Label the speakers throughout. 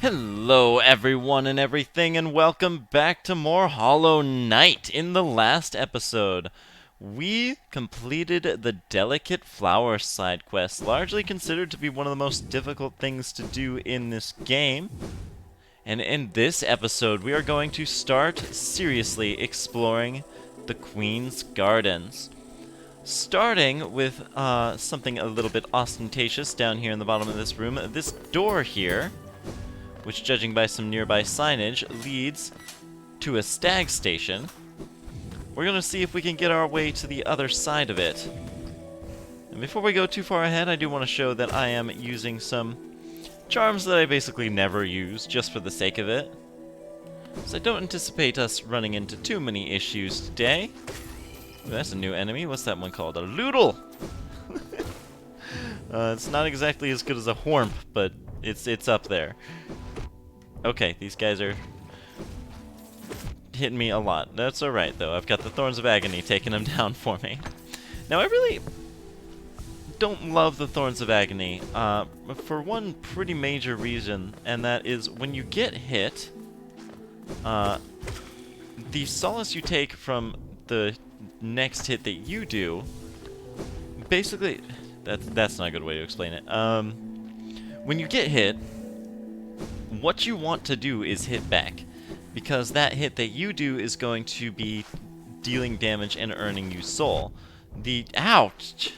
Speaker 1: Hello everyone and everything, and welcome back to more Hollow Knight. In the last episode, we completed the Delicate Flower side quest, largely considered to be one of the most difficult things to do in this game. And in this episode, we are going to start seriously exploring the Queen's Gardens. Starting with something a little bit ostentatious down here in the bottom of this room. This door here, which, judging by some nearby signage, leads to a stag station. We're going to see if we can get our way to the other side of it. And before we go too far ahead, I do want to show that I am using some charms that I basically never use, just for the sake of it. So I don't anticipate us running into too many issues today. Ooh, that's a new enemy. What's that one called? A Loodle! It's not exactly as good as a Hormp, but it's up there. Okay, these guys are hitting me a lot. That's alright, though. I've got the Thorns of Agony taking them down for me. Now, I really don't love the Thorns of Agony for one pretty major reason, and that is when you get hit, the solace you take from the next hit that you do, basically, that's not a good way to explain it. When you get hit, what you want to do is hit back, because that hit that you do is going to be dealing damage and earning you soul. Ouch!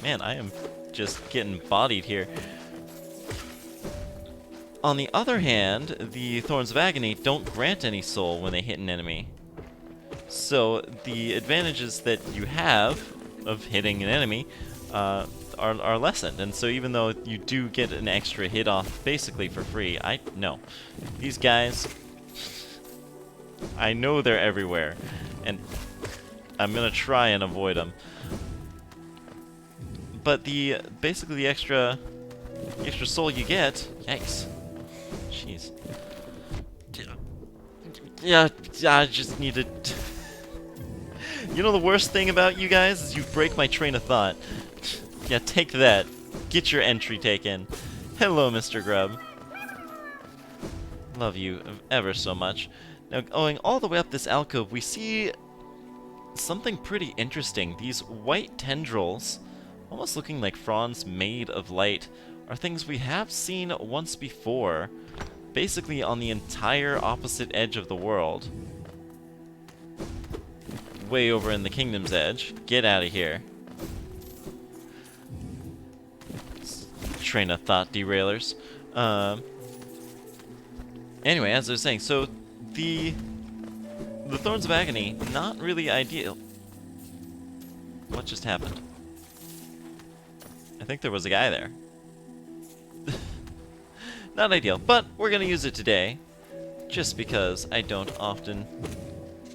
Speaker 1: Man, I am just getting bodied here. On the other hand, the Thorns of Agony don't grant any soul when they hit an enemy. So the advantages that you have of hitting an enemy are lessened, and so even though you do get an extra hit off basically for free, these guys, I know they're everywhere, and I'm gonna try and avoid them. But basically the extra soul you get, yikes, jeez, yeah, I just need to. You know the worst thing about you guys is you break my train of thought. Yeah, take that. Get your entry taken. Hello, Mr. Grub. Love you ever so much. Now, going all the way up this alcove, we see something pretty interesting. These white tendrils, almost looking like fronds made of light, are things we have seen once before, basically on the entire opposite edge of the world. Way over in the Kingdom's Edge. Get out of here. Train of thought derailers. Anyway, as I was saying, so the Thorns of Agony, not really ideal. What just happened? I think there was a guy there. Not ideal, but we're gonna use it today, just because I don't often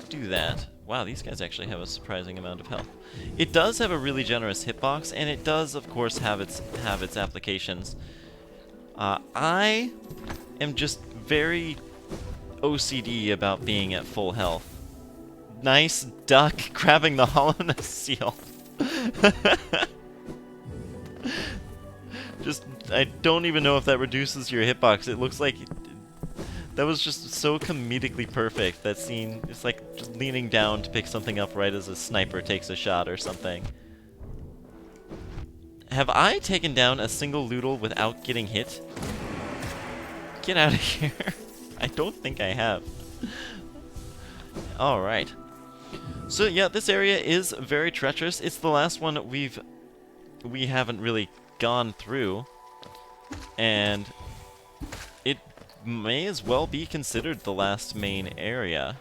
Speaker 1: do that. Wow, these guys actually have a surprising amount of health. It does have a really generous hitbox, and it does, of course, have its applications. I am just very OCD about being at full health. Nice duck grabbing the Hollowness seal. I don't even know if that reduces your hitbox. It looks like that was just so comedically perfect, that scene. It's like just leaning down to pick something up right as a sniper takes a shot or something. Have I taken down a single Loodle without getting hit? Get out of here. I don't think I have. Alright. So yeah, this area is very treacherous. It's the last one we haven't really gone through. And it may as well be considered the last main area.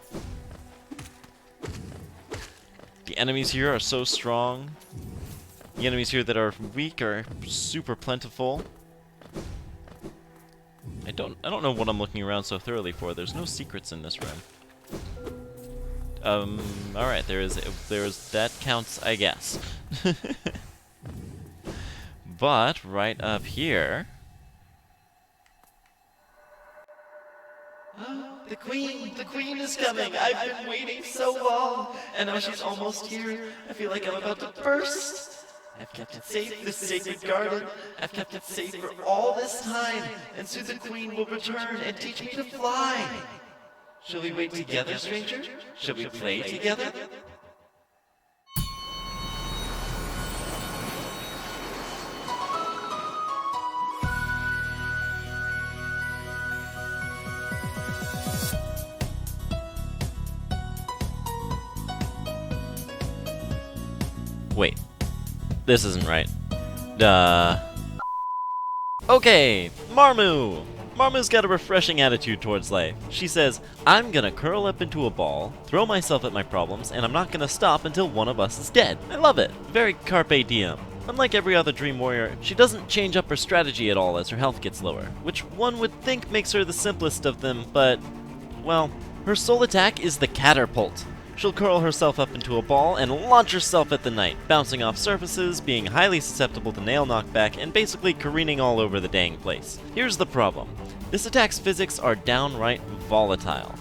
Speaker 1: The enemies here are so strong. The enemies here that are weak are super plentiful. I don't know what I'm looking around so thoroughly for. There's no secrets in this room. Alright, there's that counts, I guess. But right up here, the Queen is coming! I've been waiting so long, and now she's almost here. I feel like I'm about to burst.
Speaker 2: I've kept it safe, this sacred garden. I've kept it safe for all this time, and soon the queen will return and teach me to fly. Shall we wait together, stranger? Shall we play together?
Speaker 1: Wait, this isn't right. Okay, Marmu! Marmu's got a refreshing attitude towards life. She says, I'm gonna curl up into a ball, throw myself at my problems, and I'm not gonna stop until one of us is dead. I love it. Very carpe diem. Unlike every other Dream Warrior, she doesn't change up her strategy at all as her health gets lower, which one would think makes her the simplest of them, but, well, her sole attack is the Catapult. She'll curl herself up into a ball and launch herself at the knight, bouncing off surfaces, being highly susceptible to nail knockback, and basically careening all over the dang place. Here's the problem. This attack's physics are downright volatile.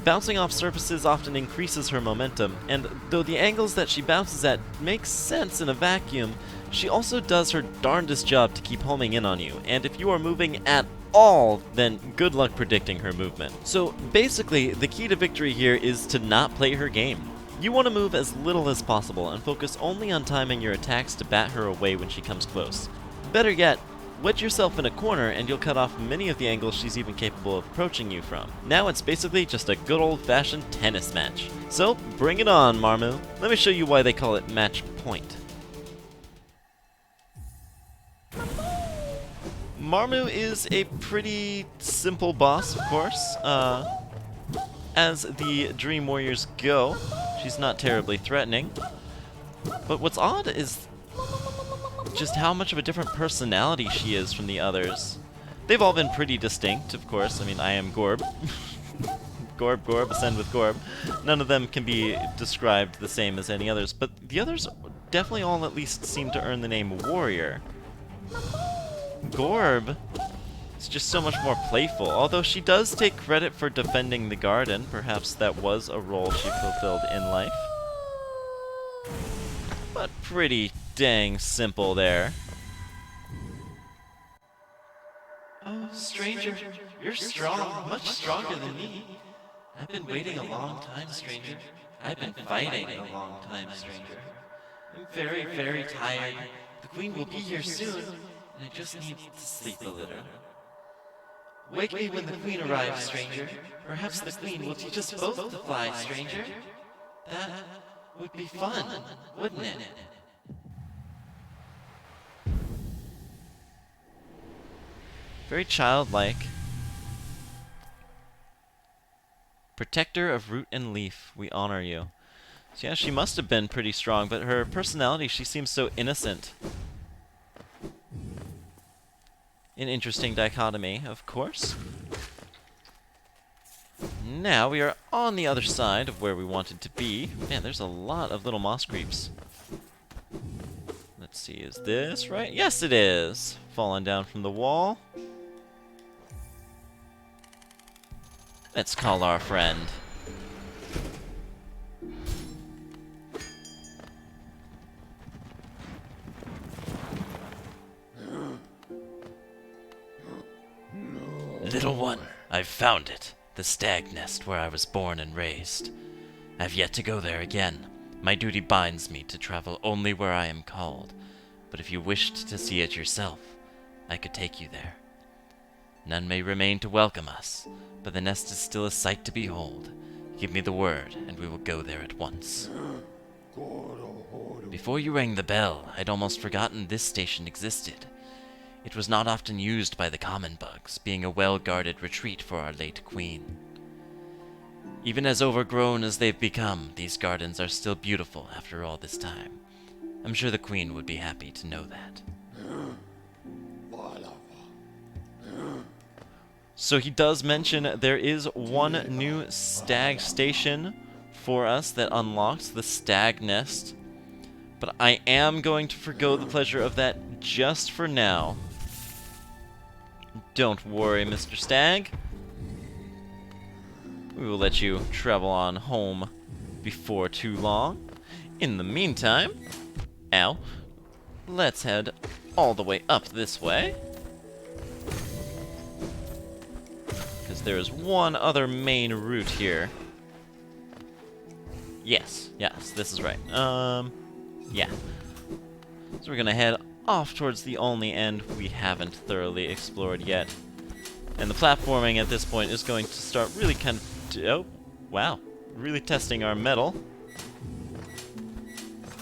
Speaker 1: Bouncing off surfaces often increases her momentum, and though the angles that she bounces at make sense in a vacuum, she also does her darndest job to keep homing in on you, and if you are moving at all, then good luck predicting her movement. So basically, the key to victory here is to not play her game. You want to move as little as possible and focus only on timing your attacks to bat her away when she comes close. Better yet, wedge yourself in a corner and you'll cut off many of the angles she's even capable of approaching you from. Now it's basically just a good old-fashioned tennis match. So bring it on, Marmu. Let me show you why they call it match point. Marmu is a pretty simple boss, of course. As the Dream Warriors go, she's not terribly threatening. But what's odd is just how much of a different personality she is from the others. They've all been pretty distinct, of course. I mean, I am Gorb. Gorb, ascend with Gorb. None of them can be described the same as any others, but the others definitely all at least seem to earn the name Warrior. Gorb is just so much more playful, although she does take credit for defending the garden. Perhaps that was a role she fulfilled in life. But pretty dang simple there.
Speaker 2: Oh, stranger, you're strong, much stronger than me. I've been waiting a long time, stranger. I've been fighting a long time, stranger. I'm very, very tired. The queen will be here soon. I just need to sleep a little. Wake me when the queen arrives, stranger. Perhaps the queen will teach us both to fly, stranger. That would be fun, wouldn't it?
Speaker 1: Very childlike. Protector of root and leaf, we honor you. So yeah, she must have been pretty strong, but her personality, she seems so innocent. An interesting dichotomy, of course. Now we are on the other side of where we wanted to be. Man, there's a lot of little moss creeps. Let's see, is this right? Yes, it is. Falling down from the wall. Let's call our friend. Little one, I've found it. The stag nest where I was born and raised. I've yet to go there again. My duty binds me to travel only where I am called. But if you wished to see it yourself, I could take you there. None may remain to welcome us, but the nest is still a sight to behold. Give me the word, and we will go there at once. Before you rang the bell, I'd almost forgotten this station existed. It was not often used by the common bugs, being a well-guarded retreat for our late queen. Even as overgrown as they've become, these gardens are still beautiful after all this time. I'm sure the queen would be happy to know that. So he does mention there is one new stag station for us that unlocks the stag nest. But I am going to forgo the pleasure of that just for now. Don't worry, Mr. Stag. We will let you travel on home before too long. In the meantime, ow, let's head all the way up this way. Because there is one other main route here. Yes, this is right. Yeah. So we're gonna head off towards the only end we haven't thoroughly explored yet. And the platforming at this point is going to start really kind of... oh, wow. Really testing our mettle.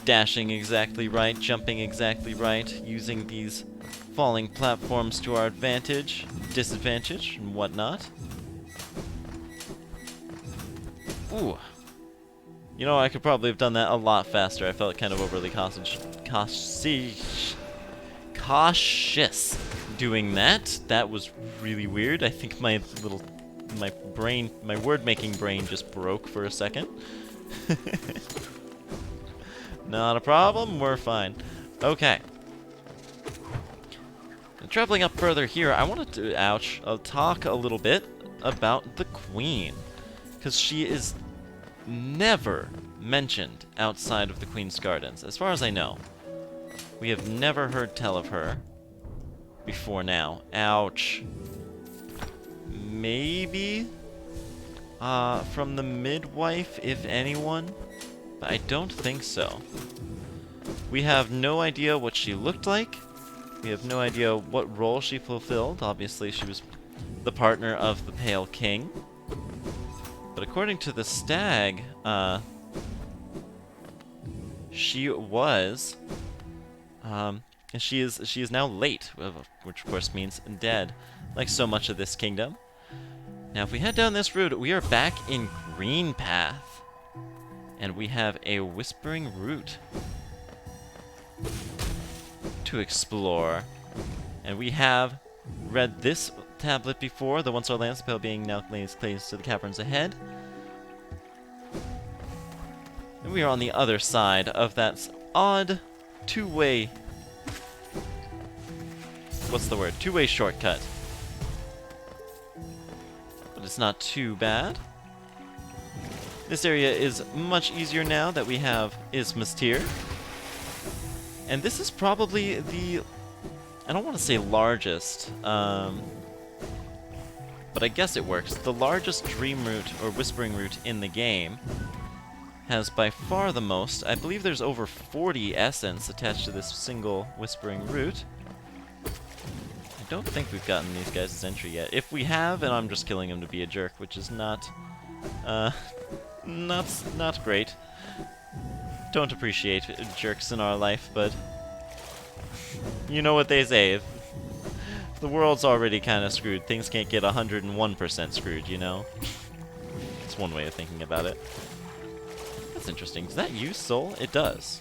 Speaker 1: Dashing exactly right, jumping exactly right, using these falling platforms to our advantage, disadvantage, and whatnot. Ooh. You know, I could probably have done that a lot faster. I felt kind of overly cautious doing that. That was really weird. I think my word-making brain just broke for a second. Not a problem, we're fine. Okay. Traveling up further here, I wanted to, talk a little bit about the Queen. Because she is never mentioned outside of the Queen's Gardens, as far as I know. We have never heard tell of her before now. Ouch. Maybe from the midwife, if anyone, but I don't think so. We have no idea what she looked like. We have no idea what role she fulfilled. Obviously, she was the partner of the Pale King. But according to the stag, she was, and she is now late, which of course means dead, like so much of this kingdom. Now, if we head down this route, we are back in Green Path, and we have a Whispering Root to explore. And we have read this tablet before, the once our land spell being now lays claims to the caverns ahead. And we are on the other side of that odd two-way... what's the word? Two-way shortcut. But it's not too bad. This area is much easier now that we have Isthmus Tier. And this is probably the... I don't want to say largest, but I guess it works. The largest Dream Root, or Whispering Root, in the game has by far the most. I believe there's over 40 essence attached to this single Whispering Root. I don't think we've gotten these guys' entry yet. If we have, and I'm just killing him to be a jerk, which is not great. Don't appreciate jerks in our life, but you know what they say. If the world's already kind of screwed, things can't get 101% screwed, you know? It's one way of thinking about it. That's interesting. Does that use soul? It does.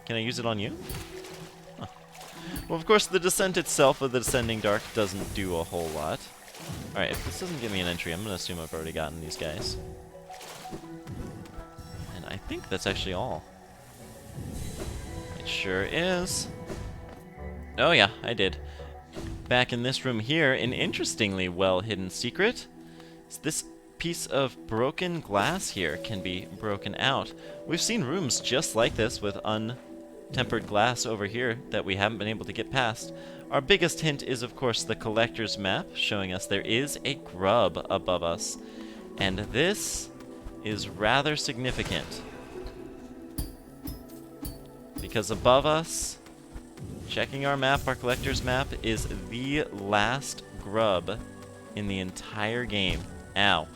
Speaker 1: Can I use it on you? Huh. Well, of course, the descent itself of the Descending Dark doesn't do a whole lot. Alright, if this doesn't give me an entry, I'm going to assume I've already gotten these guys. And I think that's actually all. It sure is. Oh yeah, I did. Back in this room here, an interestingly well-hidden secret. This piece of broken glass here can be broken out. We've seen rooms just like this with untempered glass over here that we haven't been able to get past. Our biggest hint is, of course, the collector's map, showing us there is a grub above us. And this is rather significant. Because above us, checking our map, our collector's map, is the last grub in the entire game. Ow.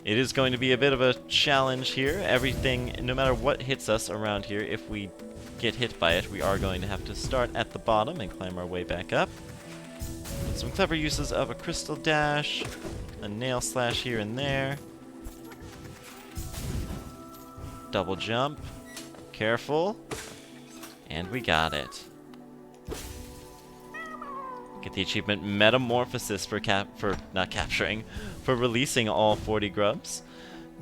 Speaker 1: It is going to be a bit of a challenge here. Everything, no matter what hits us around here, if we get hit by it, we are going to have to start at the bottom and climb our way back up. With some clever uses of a crystal dash, a nail slash here and there. Double jump. Careful. And we got it. Get the achievement Metamorphosis for releasing all 40 grubs.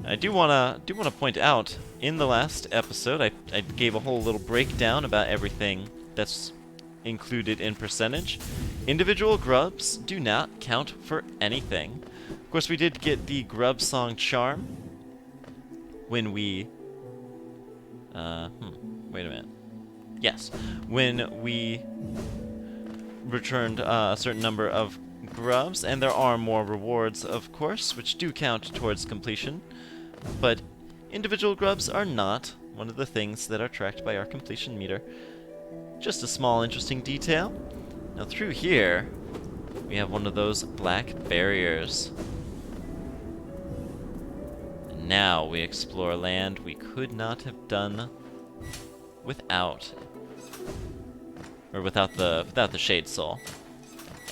Speaker 1: I do wanna point out, in the last episode I gave a whole little breakdown about everything that's included in percentage. Individual grubs do not count for anything. Of course, we did get the grub song charm when we wait a minute. Yes, when we returned a certain number of grubs, and there are more rewards, of course, which do count towards completion, but individual grubs are not one of the things that are tracked by our completion meter. Just a small interesting detail. Now through here, we have one of those black barriers. And now we explore land we could not have done without the Shade Soul.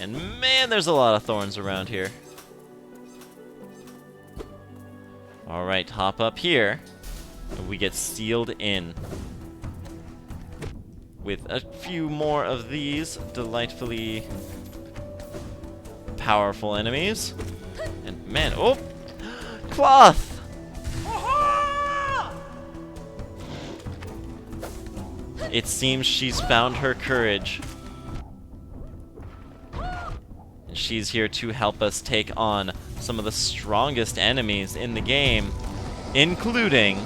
Speaker 1: And man, there's a lot of thorns around here. Alright, hop up here, and we get sealed in with a few more of these delightfully powerful enemies. And man, oh! Cloth! It seems she's found her courage. And she's here to help us take on some of the strongest enemies in the game, including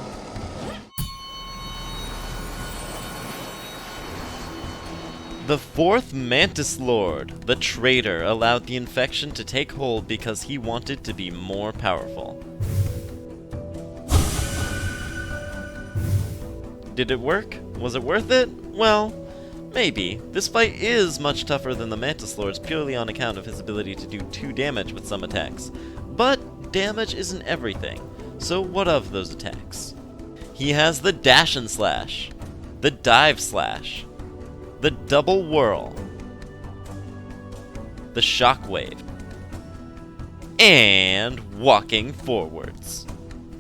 Speaker 1: the fourth Mantis Lord. The traitor allowed the infection to take hold because he wanted to be more powerful. Did it work? Was it worth it? Well, maybe. This fight is much tougher than the Mantis Lord's purely on account of his ability to do 2 damage with some attacks. But damage isn't everything. So what of those attacks? He has the Dash and Slash, the Dive Slash, the Double Whirl, the Shockwave, and Walking Forwards.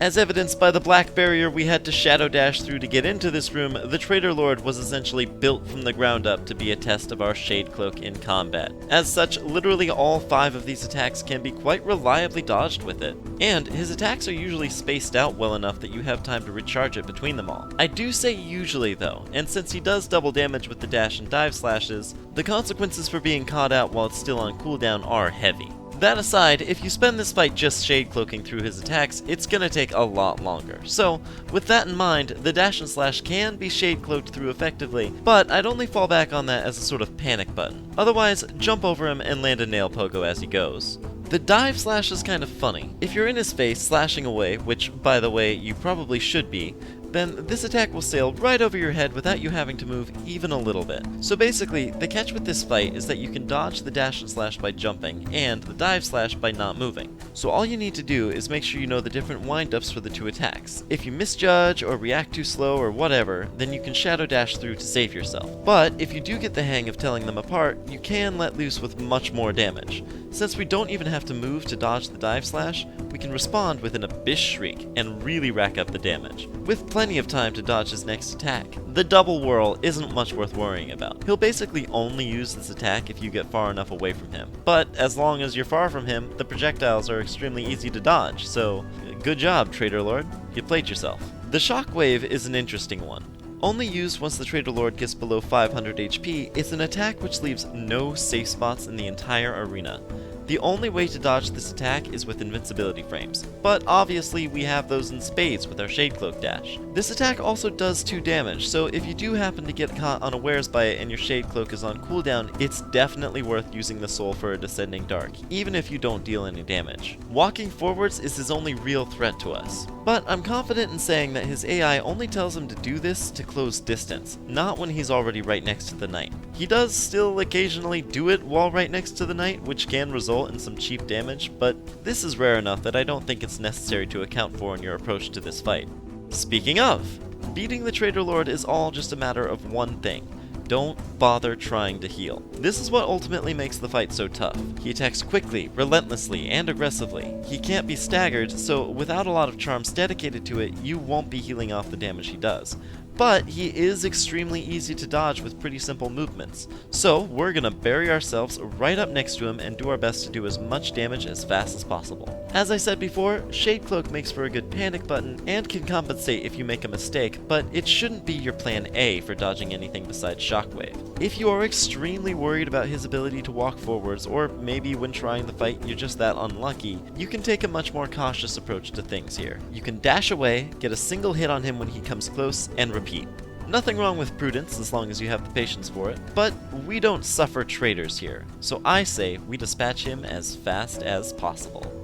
Speaker 1: As evidenced by the black barrier we had to shadow dash through to get into this room, the Traitor Lord was essentially built from the ground up to be a test of our Shade Cloak in combat. As such, literally all 5 of these attacks can be quite reliably dodged with it. And his attacks are usually spaced out well enough that you have time to recharge it between them all. I do say usually though, and since he does double damage with the dash and dive slashes, the consequences for being caught out while it's still on cooldown are heavy. That aside, if you spend this fight just Shade Cloaking through his attacks, it's gonna take a lot longer. So, with that in mind, the Dash and Slash can be Shade Cloaked through effectively, but I'd only fall back on that as a sort of panic button. Otherwise, jump over him and land a nail pogo as he goes. The Dive Slash is kind of funny. If you're in his face slashing away, which, by the way, you probably should be, then this attack will sail right over your head without you having to move even a little bit. So basically, the catch with this fight is that you can dodge the dash and slash by jumping, and the dive slash by not moving. So all you need to do is make sure you know the different windups for the 2 attacks. If you misjudge or react too slow or whatever, then you can shadow dash through to save yourself. But if you do get the hang of telling them apart, you can let loose with much more damage. Since we don't even have to move to dodge the dive slash, we can respond with an Abyss Shriek and really rack up the damage, with plenty of time to dodge his next attack. The Double Whirl isn't much worth worrying about. He'll basically only use this attack if you get far enough away from him, but as long as you're far from him, the projectiles are extremely easy to dodge, so good job, Traitor Lord. You played yourself. The Shockwave is an interesting one. Only used once the Traitor Lord gets below 500 HP, it's an attack which leaves no safe spots in the entire arena. The only way to dodge this attack is with invincibility frames, but obviously we have those in spades with our Shade Cloak dash. This attack also does 2 damage, so if you do happen to get caught unawares by it and your Shade Cloak is on cooldown, it's definitely worth using the soul for a Descending Dark, even if you don't deal any damage. Walking Forwards is his only real threat to us, but I'm confident in saying that his AI only tells him to do this to close distance, not when he's already right next to the knight. He does still occasionally do it while right next to the knight, which can result in some cheap damage, but this is rare enough that I don't think it's necessary to account for in your approach to this fight. Speaking of, beating the Traitor Lord is all just a matter of one thing. Don't bother trying to heal. This is what ultimately makes the fight so tough. He attacks quickly, relentlessly, and aggressively. He can't be staggered, so without a lot of charms dedicated to it, you won't be healing off the damage he does. But he is extremely easy to dodge with pretty simple movements. So we're gonna bury ourselves right up next to him and do our best to do as much damage as fast as possible. As I said before, Shade Cloak makes for a good panic button and can compensate if you make a mistake, but it shouldn't be your plan A for dodging anything besides Shockwave. If you are extremely worried about his ability to walk forwards, or maybe when trying the fight you're just that unlucky, you can take a much more cautious approach to things here. You can dash away, get a single hit on him when he comes close, and repeat. Nothing wrong with prudence as long as you have the patience for it, but we don't suffer traitors here, so I say we dispatch him as fast as possible.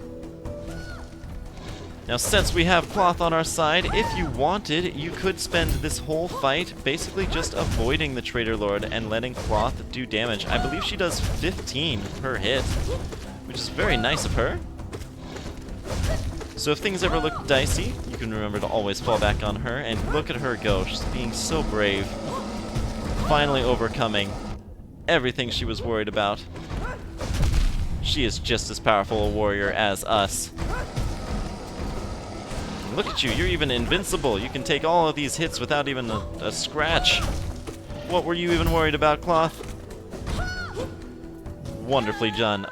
Speaker 1: Now, since we have Cloth on our side, if you wanted, you could spend this whole fight basically just avoiding the Traitor Lord and letting Cloth do damage. I believe she does 15 per hit, which is very nice of her. So if things ever look dicey, you can remember to always fall back on her, and look at her go. She's being so brave. Finally overcoming everything she was worried about. She is just as powerful a warrior as us. Look at you, you're even invincible. You can take all of these hits without even a scratch. What were you even worried about, Cloth? Wonderfully done.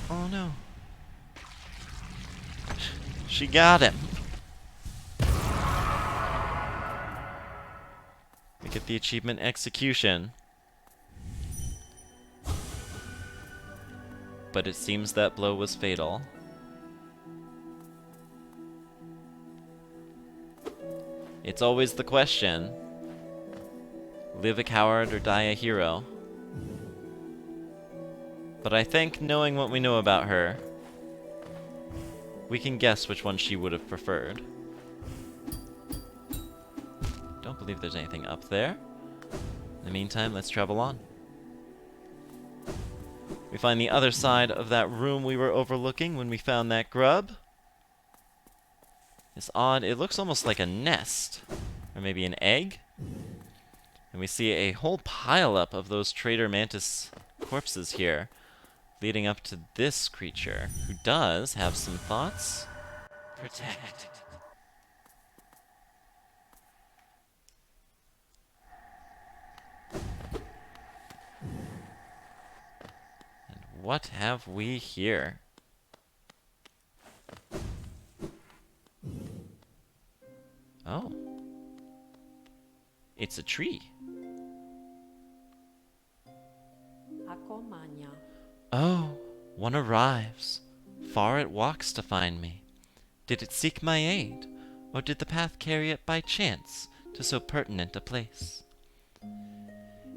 Speaker 1: Oh no. She got him. We get the achievement Execution. But it seems that blow was fatal. It's always the question, live a coward or die a hero. But I think, knowing what we know about her, we can guess which one she would have preferred. Don't believe there's anything up there. In the meantime, let's travel on. We find the other side of that room we were overlooking when we found that grub. It's odd, it looks almost like a nest, or maybe an egg. And we see a whole pileup of those traitor mantis corpses here, leading up to this creature, who does have some thoughts.
Speaker 2: Protect.
Speaker 1: And what have we here? Oh. It's a tree. Oh, one arrives. Far it walks to find me. Did it seek my aid, or did the path carry it by chance to so pertinent a place?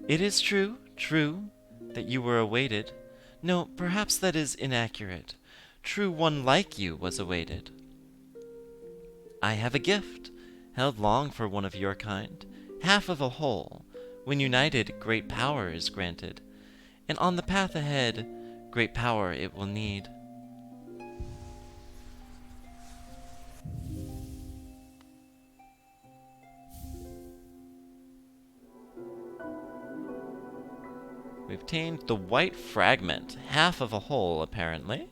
Speaker 1: It is true, that you were awaited. No, perhaps that is inaccurate. True, one like you was awaited. I have a gift, held long for one of your kind, half of a whole. When united, great power is granted, and on the path ahead, great power it will need. We obtained the white fragment, half of a whole, apparently.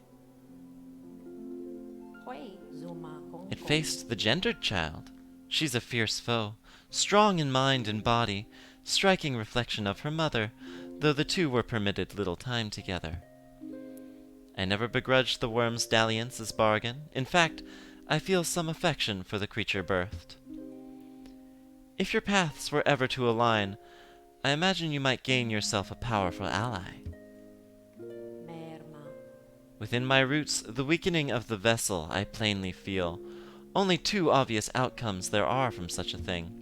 Speaker 1: It faced the gendered child. She's a fierce foe, strong in mind and body, striking reflection of her mother, though the two were permitted little time together. I never begrudged the worm's dalliance as bargain. In fact, I feel some affection for the creature birthed. If your paths were ever to align, I imagine you might gain yourself a powerful ally. Within my roots, the weakening of the vessel I plainly feel. Only two obvious outcomes there are from such a thing.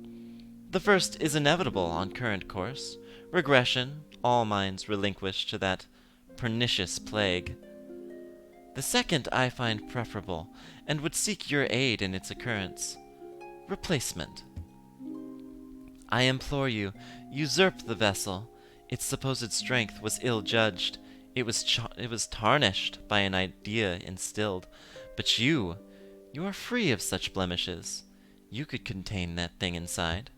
Speaker 1: The first is inevitable on current course. Regression, all minds relinquished to that pernicious plague. The second I find preferable, and would seek your aid in its occurrence. Replacement. I implore you, usurp the vessel. Its supposed strength was ill-judged. It was tarnished by an idea instilled. But you are free of such blemishes. You could contain that thing inside.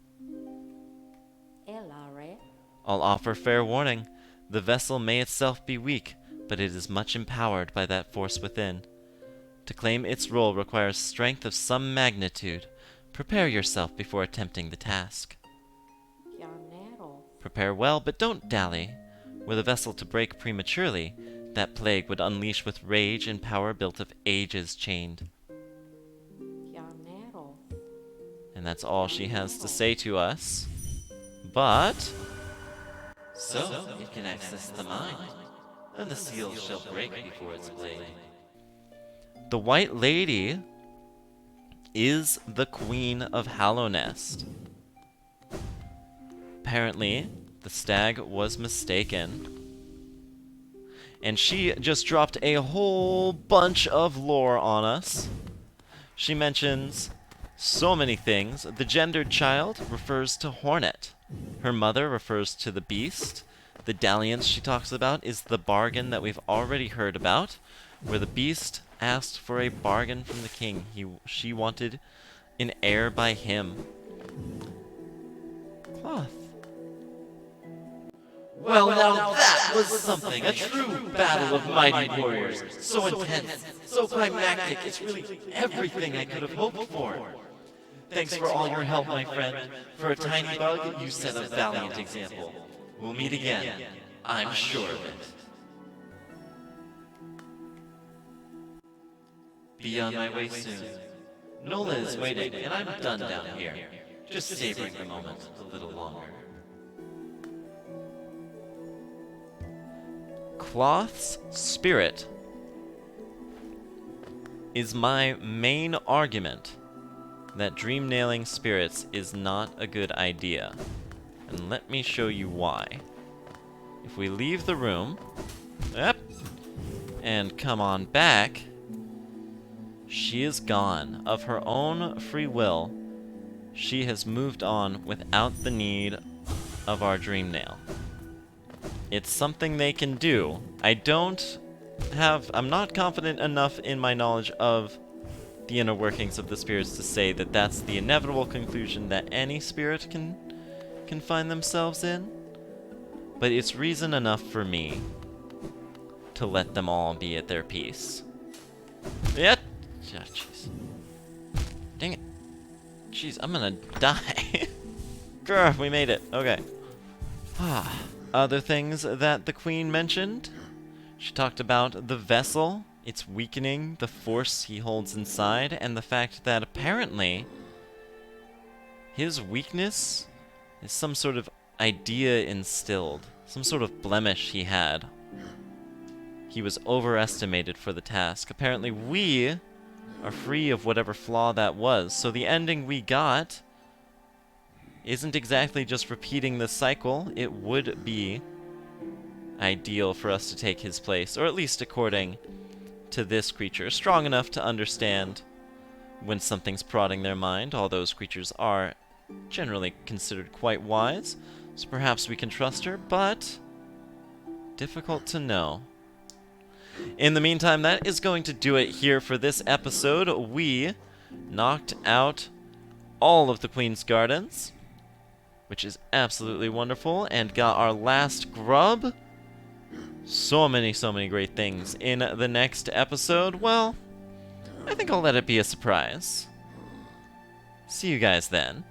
Speaker 1: I'll offer fair warning. The vessel may itself be weak, but it is much empowered by that force within. To claim its role requires strength of some magnitude. Prepare yourself before attempting the task. Prepare well, but don't dally. Were the vessel to break prematurely, that plague would unleash with rage and power built of ages chained. And that's all she has to say to us. But
Speaker 2: So it can access the mind, and the seal shall break before its blade.
Speaker 1: the White Lady is the Queen of Hallownest. Apparently, the stag was mistaken, and she just dropped a whole bunch of lore on us. She mentions so many things. The gendered child refers to Hornet. Her mother refers to the beast. The dalliance she talks about is the bargain that we've already heard about, where the beast asked for a bargain from the king. She wanted an heir by him. Cloth.
Speaker 2: Well, now that was something. A true battle of mighty warriors. So intense, so climactic, it's really everything I could have hoped for. Thanks for all your help, my friend. For a tiny bug, you set a valiant example. We'll meet again. I'm sure of it. Be on my way soon. Nola is waiting, and I'm done down here. Just savoring the moment a little longer.
Speaker 1: Cloth's spirit is my main argument that dream nailing spirits is not a good idea. And let me show you why. If we leave the room, yep, and come on back, she is gone. Of her own free will, she has moved on without the need of our dream nail. It's something they can do. I'm not confident enough in my knowledge of the inner workings of the spirits to say that that's the inevitable conclusion that any spirit can find themselves in. But it's reason enough for me to let them all be at their peace. Yet, jeez. Dang it. Jeez, I'm gonna die. Grr, we made it. Okay. Other things that the queen mentioned. She talked about the vessel, its weakening, the force he holds inside, and the fact that apparently his weakness is some sort of idea instilled, some sort of blemish he had. He was overestimated for the task. Apparently we are free of whatever flaw that was, so the ending we got isn't exactly just repeating the cycle. It would be ideal for us to take his place, or at least according to this creature, strong enough to understand when something's prodding their mind. All those creatures are generally considered quite wise, so perhaps we can trust her, but difficult to know. In the meantime, that is going to do it here for this episode. We knocked out all of the Queen's Gardens, which is absolutely wonderful, and got our last grub. So many great things in the next episode. Well, I think I'll let it be a surprise. See you guys then.